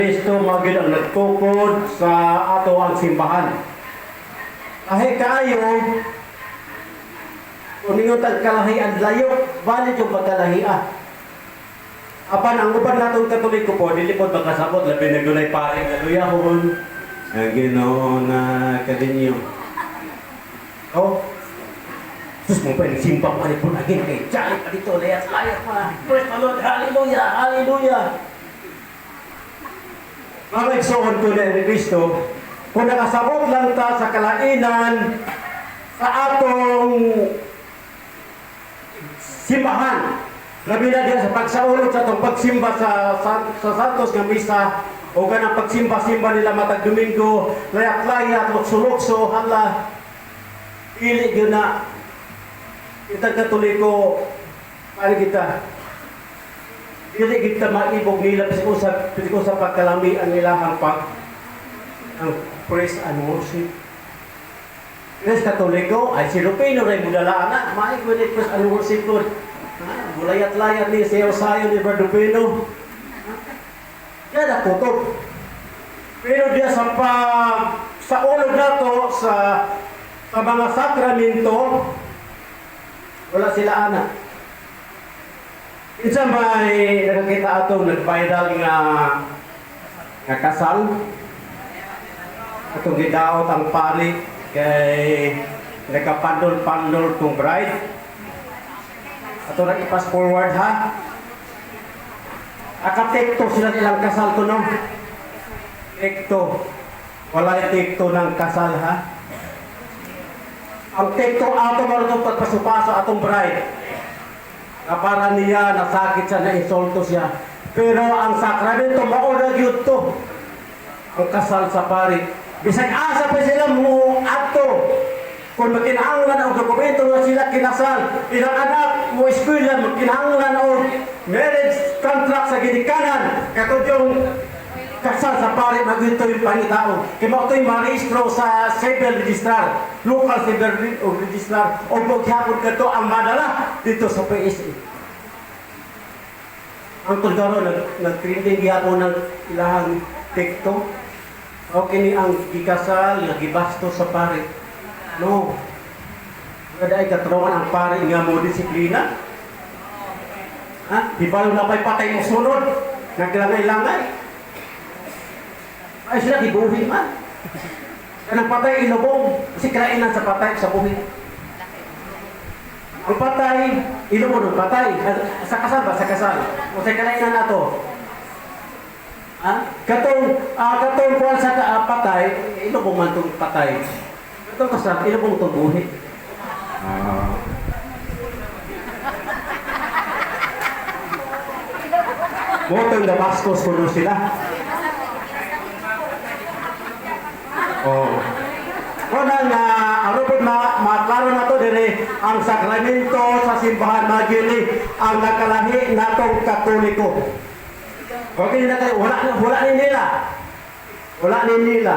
Kristo magid ang nagtukod sa ato ang simbahan. Kahit kayo, kung ninyo tagkalahian layo, bali yung pagkalahian. Apan ang uban natong Katoliko po, dili po makasabot, labi na gunay paring aluyahon, ang Ginoo na kadinyo. Oh, sus mo pa yung simba pa rin po naging kay Jali pa dito, layat-layat pa. Praise the Lord, hallelujah, hallelujah. Mga igsoon ko na ni Kristo, kung nakasabot lang ta sa kalainan sa atong simbahan, labi na diya sa pagsaulog sa itong pagsimba sa Santos nga Misa, o ganang pagsimba-simba nila matag Domingo, layak-layat, lukso-lukso, hala, ili yun na, itang Katoliko, ano kita, ili kita maibog nila, pisiko sa pagkalami ang nilang ang praise and worship. Yes, Katoliko, ay si Lupino rin budalaan na, maibog ni praise and worship ko. Bulayat-layat ni sayo-sayo ni Brad Lupino. Yan na kutob. Pero diya sa ulog na to, sa mga sakramento, wala sila anak. Isa may nakakita ato nag-viral nga kasal. Atong gidaot ang pari kay nagkapandol-pandol kong bride. Ato nang i-pass forward ha. Akatekto sila nilang kasal to no. Tekto. Wala yung tekto ng kasal ha. Ang tekto ato marunong pagpasupasa atong bride. Na para niya nasakit siya, na-insulto siya. Pero ang sakramento mauna gyud to. Ang kasal sa pari. Bisag asa pa sila mo ato. Kung makinahanglan o dokumento nga sila kinasal, ilang anak mo eskwela, makinahanglan o marriage contract sa ginikanan, katod yung kasal sa pari, magwito yung panitao. Kaya mo ito yung marehistro sa civil registrar, local civil registrar, o paghapon ka ito ang madala dito sa PSA. Ang tulgaro, nag-trending gihapon ng ilahang tekto. O kini ang gikasal, nagibasto sa pari. No. Kada ay katrawan ang pari nga mo disiplina. Ha? Di ba na pa'y patay mo sunod? Naglangay-langay. Ay sila gibuhi man. Kanang patay ilubong. Kasi krainan sa patay sa buhi. Ang patay, ilubong ng patay. Sa kasal ba? Sa kasal. O sa krainan na to. Ha? Katong kuwan sa patay, ilubong man itong patay. Ito kasal, ilubong itong buhi. Motong Damascus kuno sila. Oh. Kuna nga ano po maklaro na to dire ang sakramento sa simbahan magili ang nakalahi natong Katoliko. Okay na tayo, wala ni nila. Wala ni nila.